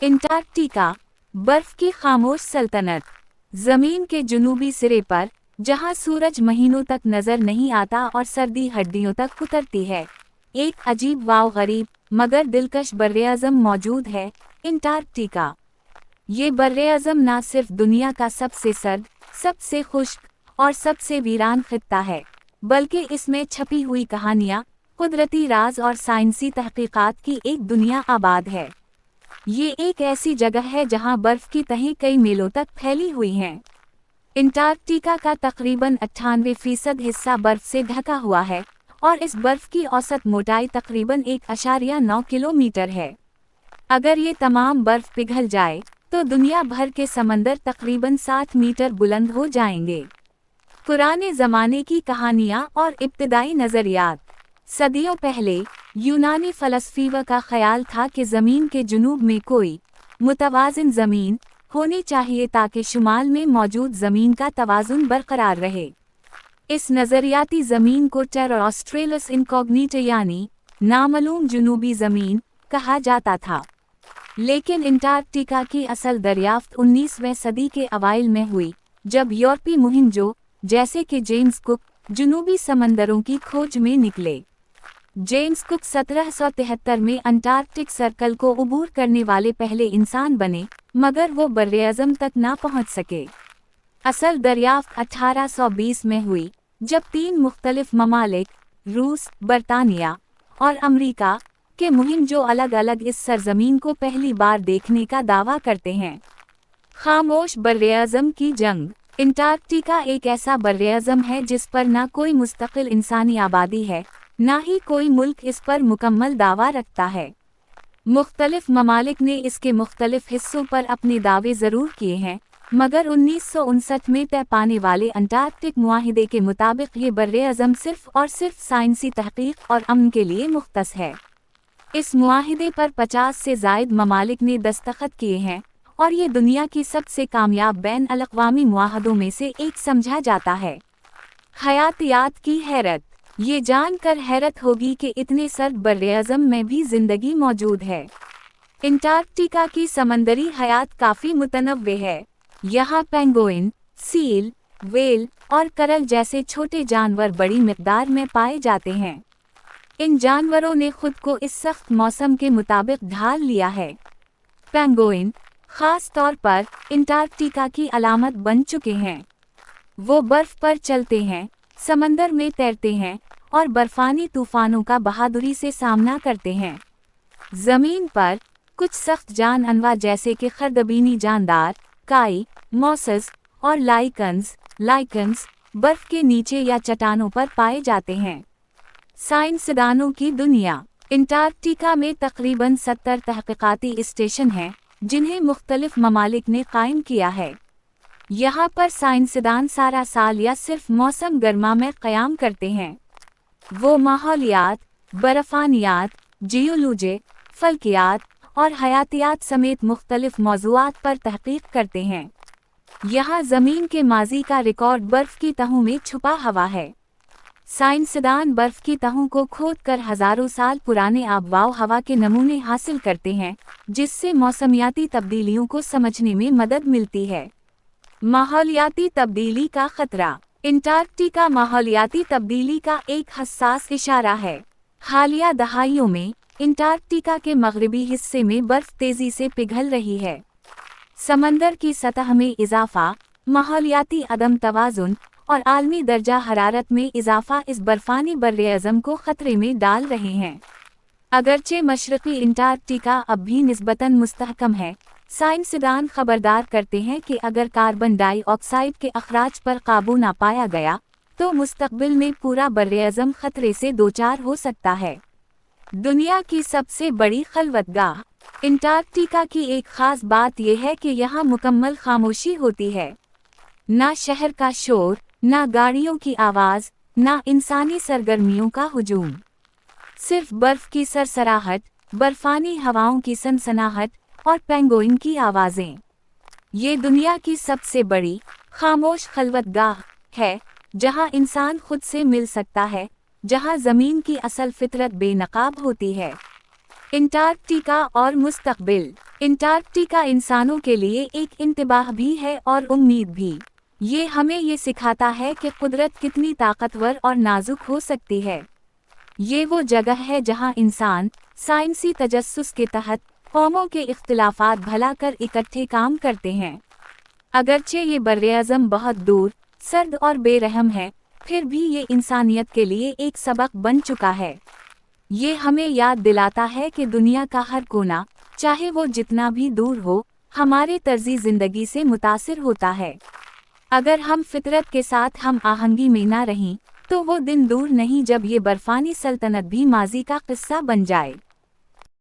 Antarctica, बर्फ की खामोश सल्तनत। जमीन के जुनूबी सिरे पर, जहां सूरज महीनों तक नजर नहीं आता और सर्दी हड्डियों तक उतरती है, एक अजीब वाव गरीब मगर दिलकश बर्रे-आज़म मौजूद है, अंटार्कटिका। ये बर्रे-आज़म न सिर्फ दुनिया का सबसे सर्द, सबसे खुश्क और सबसे वीरान खित्ता है, बल्कि इसमें छपी हुई कहानियाँ, कुदरती राज और साइंसी तहकीकात की एक दुनिया आबाद है। ये एक ऐसी जगह है जहां बर्फ की तहें कई मीलों तक फैली हुई हैं। अंटार्कटिका का तकरीबन 98% हिस्सा बर्फ से ढका हुआ है और इस बर्फ की औसत मोटाई तकरीबन 1.9 किलोमीटर है। अगर ये तमाम बर्फ पिघल जाए तो दुनिया भर के समंदर तकरीबन 60 मीटर बुलंद हो जाएंगे। पुराने ज़माने की कहानियाँ और इब्तिदाई नज़रियात। सदियों पहले यूनानी फ़लसफ़ियों का ख्याल था कि ज़मीन के जुनूब में कोई मुतवाज़िन ज़मीन होनी चाहिए ताकि शुमाल में मौजूद ज़मीन का तवाज़ुन बरकरार रहे। इस नज़रियाती ज़मीन को टेरा ऑस्ट्रेलिस इनकॉग्निटा यानी नामालूम जुनूबी ज़मीन कहा जाता था। लेकिन अंटार्कटिका की असल दरियाफ्त 19वीं सदी के अवाइल में हुई, जब यूरोपी मुहिंजो जैसे कि जेम्स कुक जुनूबी समंदरों की खोज में निकले। जेम्स कुक 1773 में अंटार्कटिक सर्कल को उबूर करने वाले पहले इंसान बने, मगर वो बर्रे-आज़म तक ना पहुंच सके। असल दरियाफ्त 1820 में हुई, जब 3 मुख्तलिफ ममालिक रूस, बरतानिया और अमरीका के मुहिंजो अलग अलग इस सरजमीन को पहली बार देखने का दावा करते हैं। खामोश बर्रे-आज़म की जंग। अंटार्कटिका एक ऐसा बर्रे-आज़म है जिस पर ना कोई मुस्तकिल इंसानी आबादी है, ना ही कोई मुल्क इस पर मुकम्मल दावा रखता है। मुख्तलिफ ममालिक ने इसके मुख्तलिफ हिस्सों पर अपने दावे ज़रूर किए हैं, मगर 1959 में तय पाने वाले अंटार्कटिक मुआहिदे के मुताबिक ये बर्रे-आज़म सिर्फ और सिर्फ साइंसी तहकीक और अमन के लिए मुख्तस है। इस मुआहिदे पर 50 से ज़ायद ममालिक ने दस्तखत किए हैं और ये दुनिया की सबसे कामयाब बैन-अल-अक़वामी मुआहदों में से एक समझा जाता है। हयातियात की हैरत। ये जानकर हैरत होगी कि इतने सर्द बर्रे-आज़म में भी ज़िंदगी मौजूद है। अंटार्कटिका की समंदरी हयात काफ़ी मुतनव्वे है। यहाँ पेंगुइन, सील, व्हेल और करल जैसे छोटे जानवर बड़ी मिक़दार में पाए जाते हैं। इन जानवरों ने खुद को इस सख्त मौसम के मुताबिक ढाल लिया है। पेंगुइन ख़ास तौर पर अंटार्कटिका की अलामत बन चुके हैं। वो बर्फ़ पर चलते हैं, समंदर में तैरते हैं और बर्फानी तूफ़ानों का बहादुरी से सामना करते हैं। ज़मीन पर कुछ सख्त जानअनवा जैसे कि खरदबीनी जानदार, काई, मॉसस और लाइकन्स बर्फ़ के नीचे या चट्टानों पर पाए जाते हैं। साइंसदानों की दुनिया। अंटार्कटिका में तकरीबन 70 तहक़ीक़ाती स्टेशन हैं, जिन्हें मुख्तलिफ ममालिक ने कायम किया है। यहाँ पर साइंसदान सारा साल या सिर्फ मौसम गर्मा में क़याम करते हैं। वो माहौलियात, बर्फ़ानियात, जियोलॉजी, फ़ल्कियात और हयातियात समेत मुख्तलिफ मौज़ूआत पर तहक़ीक़ करते हैं। यहाँ ज़मीन के माज़ी का रिकॉर्ड बर्फ़ की तहों में छुपा हुआ है। साइंसदान बर्फ़ की तहों को खोदकर हज़ारों साल पुराने आबवाव हवा के नमूने हासिल करते हैं, जिससे मौसमियाती तब्दीलियों को समझने में मदद मिलती है। माहौलियाती तब्दीली का खतरा। अंटार्कटिका माहौलियाती तब्दीली का एक हसास इशारा है। हालिया दहाइयों में अंटार्कटिका के मगरबी हिस्से में बर्फ तेज़ी से पिघल रही है। समंदर की सतह में इजाफा, माहौलियाती अदम तवाज़ुन और आलमी दर्जा हरारत में इजाफा इस बर्फानी बर्रे-आज़म को खतरे में डाल रहे हैं। अगरचे मशरक़ी अंटार्कटिका अब भी निस्बतन मुस्तहकम है, साइंसदान खबरदार करते हैं कि अगर कार्बन डाइऑक्साइड के अखराज पर काबू ना पाया गया तो मुस्तक़बिल में पूरा बर्रे-आज़म खतरे से दोचार हो सकता है। दुनिया की सबसे बड़ी खलवतगाह। अंटार्कटिका की एक ख़ास बात यह है कि यहाँ मुकम्मल खामोशी होती है। ना शहर का शोर, ना गाड़ियों की आवाज़, ना इंसानी सरगर्मियों का हुजूम। सिर्फ बर्फ़ की सरसराहट, बर्फानी हवाओं की सनसनाहट और पेंगुइन की आवाज़ें। ये दुनिया की सबसे बड़ी खामोश खलवतगाह है, जहाँ इंसान खुद से मिल सकता है, जहाँ ज़मीन की असल फितरत बेनकाब होती है। अंटार्कटिका और मुस्तक़बिल। अंटार्कटिका इंसानों के लिए एक इंतबाह भी है और उम्मीद भी। ये हमें ये सिखाता है कि कुदरत कितनी ताकतवर और नाजुक हो सकती है। ये वो जगह है जहाँ इंसान साइंसी तजस्सुस के तहत कौमों के इख्तिलाफात भला कर इकट्ठे काम करते हैं। अगरचे ये बर्रे-आज़म बहुत दूर, सर्द और बेरहम है, फिर भी ये इंसानियत के लिए एक सबक बन चुका है। ये हमें याद दिलाता है कि दुनिया का हर कोना, चाहे वो जितना भी दूर हो, हमारे तर्ज़ी ज़िंदगी से मुतासिर होता है। अगर हम फितरत के साथ हम आहंगी में ना रहीं, तो वो दिन दूर नहीं जब ये बर्फानी सल्तनत भी माजी का किस्सा बन जाए।